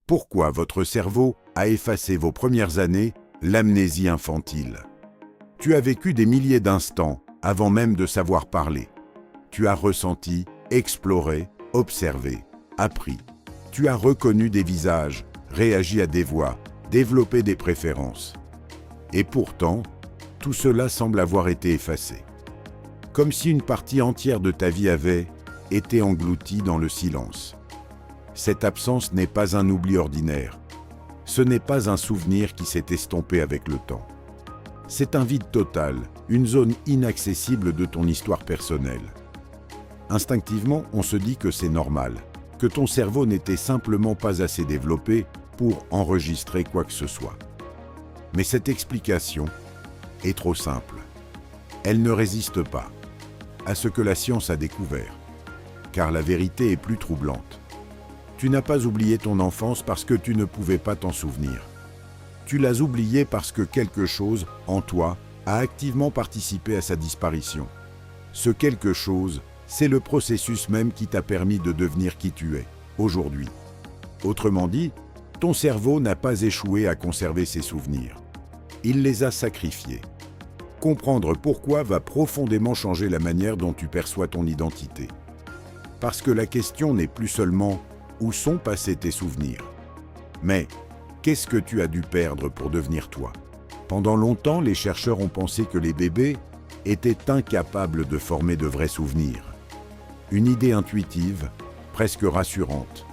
Pourquoi votre cerveau a effacé vos premières années, l'amnésie infantile? Tu as vécu des milliers d'instants avant même de savoir parler. Tu as ressenti, exploré, observé, appris. Tu as reconnu des visages, réagi à des voix, développé des préférences. Et pourtant, tout cela semble avoir été effacé. Comme si une partie entière de ta vie avait été engloutie dans le silence. Cette absence n'est pas un oubli ordinaire. Ce n'est pas un souvenir qui s'est estompé avec le temps. C'est un vide total, une zone inaccessible de ton histoire personnelle. Instinctivement, on se dit que c'est normal, que ton cerveau n'était simplement pas assez développé pour enregistrer quoi que ce soit. Mais cette explication est trop simple. Elle ne résiste pas à ce que la science a découvert, car la vérité est plus troublante. Tu n'as pas oublié ton enfance parce que tu ne pouvais pas t'en souvenir. Tu l'as oublié parce que quelque chose, en toi, a activement participé à sa disparition. Ce quelque chose, c'est le processus même qui t'a permis de devenir qui tu es, aujourd'hui. Autrement dit, ton cerveau n'a pas échoué à conserver ses souvenirs. Il les a sacrifiés. Comprendre pourquoi va profondément changer la manière dont tu perçois ton identité. Parce que la question n'est plus seulement « où sont passés tes souvenirs ?» mais « qu'est-ce que tu as dû perdre pour devenir toi ?» Pendant longtemps, les chercheurs ont pensé que les bébés étaient incapables de former de vrais souvenirs. Une idée intuitive, presque rassurante.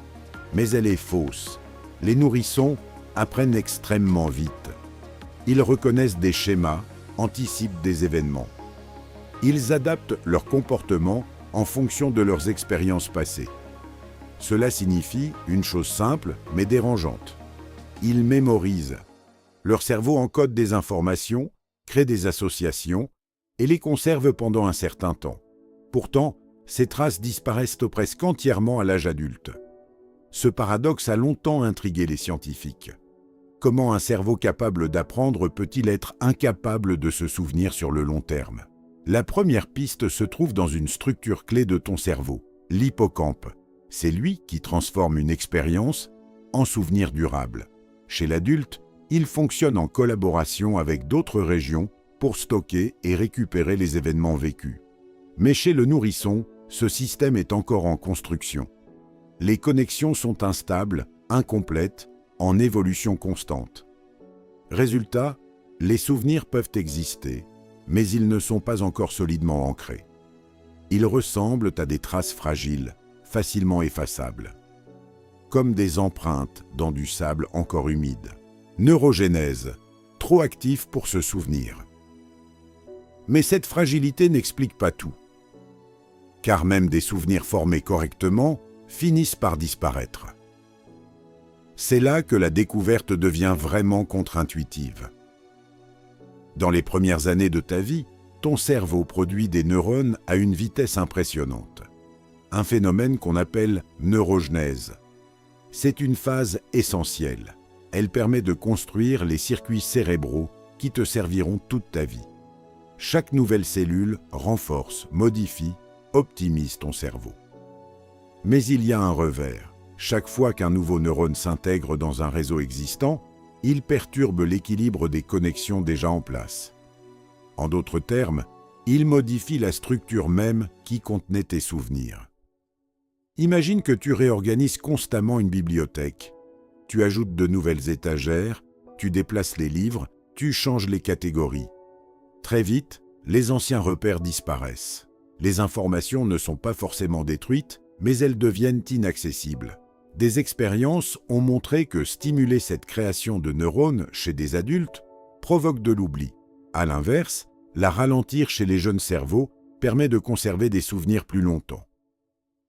Mais elle est fausse. Les nourrissons apprennent extrêmement vite. Ils reconnaissent des schémas, anticipent des événements. Ils adaptent leur comportement en fonction de leurs expériences passées. Cela signifie une chose simple mais dérangeante. Ils mémorisent. Leur cerveau encode des informations, crée des associations et les conserve pendant un certain temps. Pourtant, ces traces disparaissent presque entièrement à l'âge adulte. Ce paradoxe a longtemps intrigué les scientifiques. Comment un cerveau capable d'apprendre peut-il être incapable de se souvenir sur le long terme? La première piste se trouve dans une structure clé de ton cerveau, l'hippocampe. C'est lui qui transforme une expérience en souvenir durable. Chez l'adulte, il fonctionne en collaboration avec d'autres régions pour stocker et récupérer les événements vécus. Mais chez le nourrisson, ce système est encore en construction. Les connexions sont instables, incomplètes, en évolution constante. Résultat, les souvenirs peuvent exister, mais ils ne sont pas encore solidement ancrés. Ils ressemblent à des traces fragiles, facilement effaçables, comme des empreintes dans du sable encore humide. Neurogénèse, trop actif pour se souvenir. Mais cette fragilité n'explique pas tout, car même des souvenirs formés correctement finissent par disparaître. C'est là que la découverte devient vraiment contre-intuitive. Dans les premières années de ta vie, ton cerveau produit des neurones à une vitesse impressionnante. Un phénomène qu'on appelle neurogenèse. C'est une phase essentielle. Elle permet de construire les circuits cérébraux qui te serviront toute ta vie. Chaque nouvelle cellule renforce, modifie, optimise ton cerveau. Mais il y a un revers. Chaque fois qu'un nouveau neurone s'intègre dans un réseau existant, il perturbe l'équilibre des connexions déjà en place. En d'autres termes, il modifie la structure même qui contenait tes souvenirs. Imagine que tu réorganises constamment une bibliothèque. Tu ajoutes de nouvelles étagères, tu déplaces les livres, tu changes les catégories. Très vite, les anciens repères disparaissent. Les informations ne sont pas forcément détruites, mais elles deviennent inaccessibles. Des expériences ont montré que stimuler cette création de neurones chez des adultes provoque de l'oubli. À l'inverse, la ralentir chez les jeunes cerveaux permet de conserver des souvenirs plus longtemps.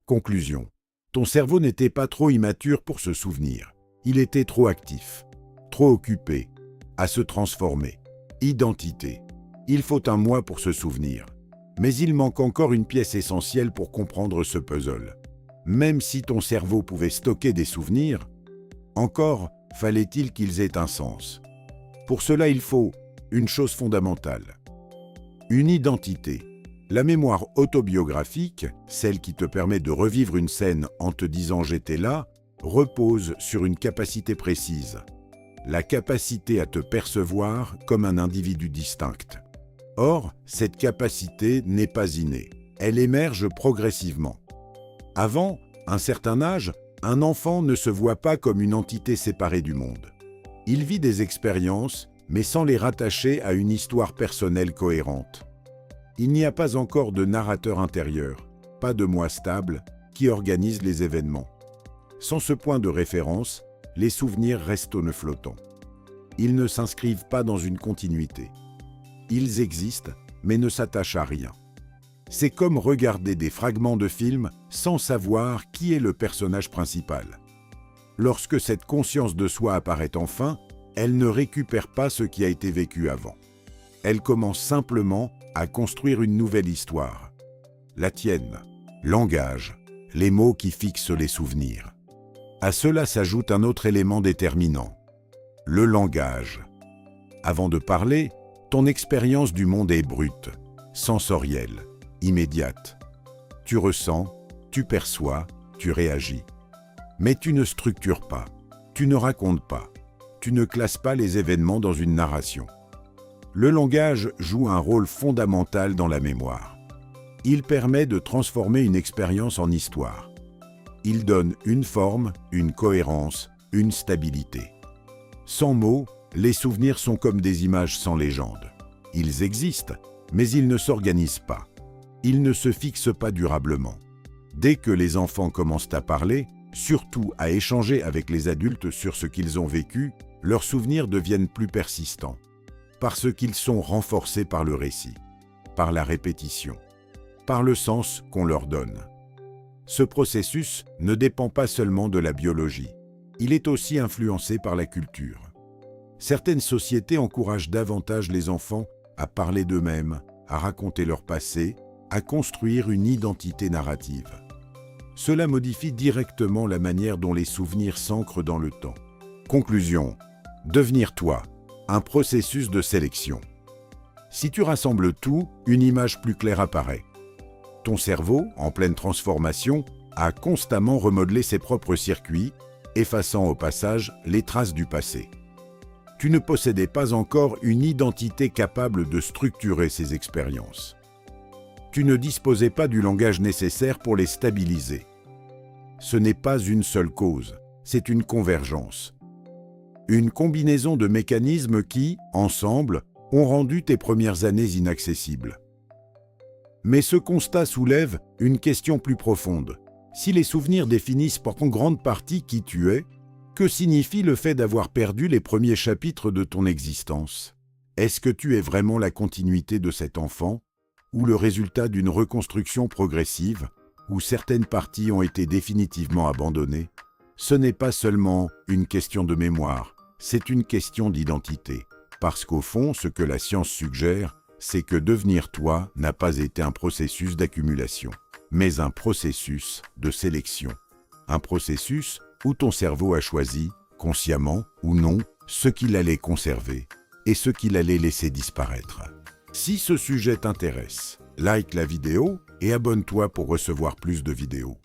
Conclusion. Ton cerveau n'était pas trop immature pour se souvenir. Il était trop actif, trop occupé, à se transformer. Identité. Il faut un moi pour se souvenir. Mais il manque encore une pièce essentielle pour comprendre ce puzzle. Même si ton cerveau pouvait stocker des souvenirs, encore fallait-il qu'ils aient un sens. Pour cela, il faut une chose fondamentale. Une identité. La mémoire autobiographique, celle qui te permet de revivre une scène en te disant « j'étais là », repose sur une capacité précise, la capacité à te percevoir comme un individu distinct. Or, cette capacité n'est pas innée, elle émerge progressivement. Avant un certain âge, un enfant ne se voit pas comme une entité séparée du monde. Il vit des expériences, mais sans les rattacher à une histoire personnelle cohérente. Il n'y a pas encore de narrateur intérieur, pas de moi stable, qui organise les événements. Sans ce point de référence, les souvenirs restent flottants. Ils ne s'inscrivent pas dans une continuité. Ils existent, mais ne s'attachent à rien. C'est comme regarder des fragments de films sans savoir qui est le personnage principal. Lorsque cette conscience de soi apparaît enfin, elle ne récupère pas ce qui a été vécu avant. Elle commence simplement à construire une nouvelle histoire. La tienne, langage, les mots qui fixent les souvenirs. À cela s'ajoute un autre élément déterminant, le langage. Avant de parler, ton expérience du monde est brute, sensorielle, immédiate. Tu ressens, tu perçois, tu réagis. Mais tu ne structures pas, tu ne racontes pas, tu ne classes pas les événements dans une narration. Le langage joue un rôle fondamental dans la mémoire. Il permet de transformer une expérience en histoire. Il donne une forme, une cohérence, une stabilité. Sans mots, les souvenirs sont comme des images sans légende. Ils existent, mais ils ne s'organisent pas. Ils ne se fixent pas durablement. Dès que les enfants commencent à parler, surtout à échanger avec les adultes sur ce qu'ils ont vécu, leurs souvenirs deviennent plus persistants, parce qu'ils sont renforcés par le récit, par la répétition, par le sens qu'on leur donne. Ce processus ne dépend pas seulement de la biologie, il est aussi influencé par la culture. Certaines sociétés encouragent davantage les enfants à parler d'eux-mêmes, à raconter leur passé, à construire une identité narrative. Cela modifie directement la manière dont les souvenirs s'ancrent dans le temps. Conclusion. Devenir toi, un processus de sélection. Si tu rassembles tout, une image plus claire apparaît. Ton cerveau, en pleine transformation, a constamment remodelé ses propres circuits, effaçant au passage les traces du passé. Tu ne possédais pas encore une identité capable de structurer ces expériences. Tu ne disposais pas du langage nécessaire pour les stabiliser. Ce n'est pas une seule cause, c'est une convergence. Une combinaison de mécanismes qui, ensemble, ont rendu tes premières années inaccessibles. Mais ce constat soulève une question plus profonde. Si les souvenirs définissent en grande partie qui tu es, que signifie le fait d'avoir perdu les premiers chapitres de ton existence? Est-ce que tu es vraiment la continuité de cet enfant, ou le résultat d'une reconstruction progressive, où certaines parties ont été définitivement abandonnées? Ce n'est pas seulement une question de mémoire, c'est une question d'identité. Parce qu'au fond, ce que la science suggère, c'est que devenir toi n'a pas été un processus d'accumulation, mais un processus de sélection. Un processus où ton cerveau a choisi, consciemment ou non, ce qu'il allait conserver et ce qu'il allait laisser disparaître. Si ce sujet t'intéresse, like la vidéo et abonne-toi pour recevoir plus de vidéos.